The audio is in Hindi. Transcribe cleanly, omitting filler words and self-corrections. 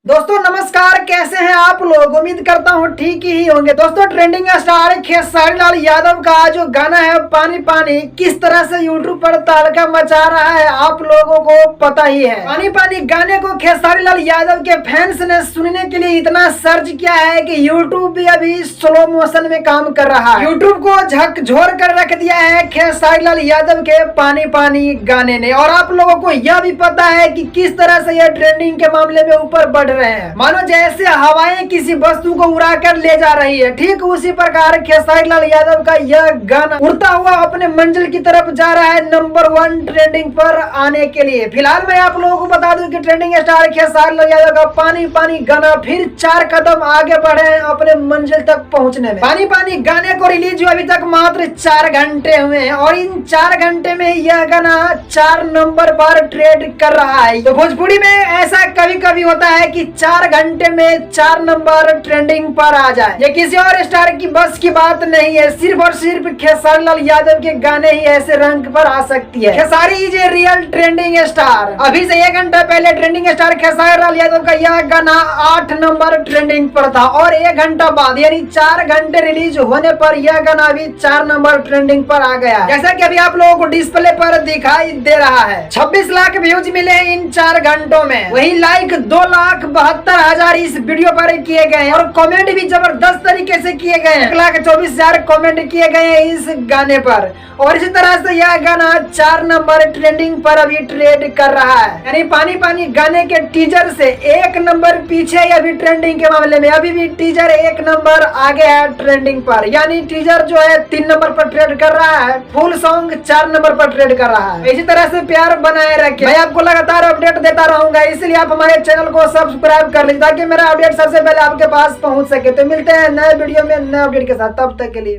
दोस्तों नमस्कार, कैसे हैं आप लोग। उम्मीद करता हूं ठीक ही होंगे। दोस्तों ट्रेंडिंग स्टार खेसारी लाल यादव का जो गाना है पानी पानी किस तरह से यूट्यूब पर तहलका मचा रहा है आप लोगों को पता ही है। पानी पानी गाने को खेसारी लाल यादव के फैंस ने सुनने के लिए इतना सर्च किया है कि यूट्यूब भी अभी स्लो मोशन में काम कर रहा है। यूट्यूब को झकझोर कर रख दिया है खेसारी लाल यादव के पानी पानी गाने ने। और आप लोगों को यह भी पता है कि किस तरह से यह ट्रेंडिंग के मामले में ऊपर बढ़ रहे हैं, मानो जैसे हवाएं किसी वस्तु को उड़ाकर ले जा रही है। ठीक उसी प्रकार खेसारी लाल यादव का यह गाना उड़ता हुआ अपने मंजिल की तरफ जा रहा है नंबर 1 ट्रेंडिंग पर आने के लिए। फिलहाल मैं आप लोगों को बता दूं कि ट्रेंडिंग स्टार खेसारी लाल यादव का पानी पानी गाना फिर 4 कदम आगे बढ़े हैं अपने मंजिल तक पहुंचने में। पानी पानी गाने को रिलीज हुए अभी तक मात्र 4 घंटे हुए हैं और इन 4 घंटे में यह गाना 4 नंबर पर ट्रेड कर रहा है। तो भोजपुरी में ऐसा कभी कभी होता है कि 4 घंटे में 4 नंबर ट्रेंडिंग पर आ जाए। ये किसी और स्टार की बस की बात नहीं है, सिर्फ और सिर्फ खेसारी लाल यादव के गाने ही ऐसे रंग पर आ सकती है। Khesari is a real trending star. अभी से 1 घंटा पहले ट्रेंडिंग स्टार खेसारी लाल यादव का यह गाना 8 नंबर ट्रेंडिंग पर था और 1 घंटा बाद यानी 4 घंटे रिलीज होने पर यह गाना अभी 4 नंबर ट्रेंडिंग पर आ गया। जैसा कि अभी आप लोगों को डिस्प्ले पर दिखाई दे रहा है। 26 लाख व्यूज मिले इन 4 घंटों में। वही लाइक 2,72,000 इस वीडियो पर किए गए हैं और कमेंट भी जबरदस्त तरीके से किए गए हैं। 1,24,000 कमेंट किए गए हैं इस गाने पर। और इसी तरह से यह गाना 4 नंबर ट्रेंडिंग पर अभी ट्रेड कर रहा है। यानी पानी पानी गाने के टीजर से 1 नंबर पीछे अभी ट्रेंडिंग के मामले में अभी भी टीजर 1 नंबर आगे है ट्रेंडिंग पर। यानी टीजर जो है 3 नंबर पर ट्रेड कर रहा है, फुल सॉन्ग 4 नंबर पर ट्रेड कर रहा है। इसी तरह से प्यार बनाए रखे। मैं आपको लगातार अपडेट देता रहूंगा, इसलिए आप हमारे चैनल को सब्सक्राइब कर लीजिए ताकि मेरा अपडेट सबसे पहले आपके पास पहुंच सके। तो मिलते हैं नए वीडियो में नए अपडेट के साथ, तब तक के लिए।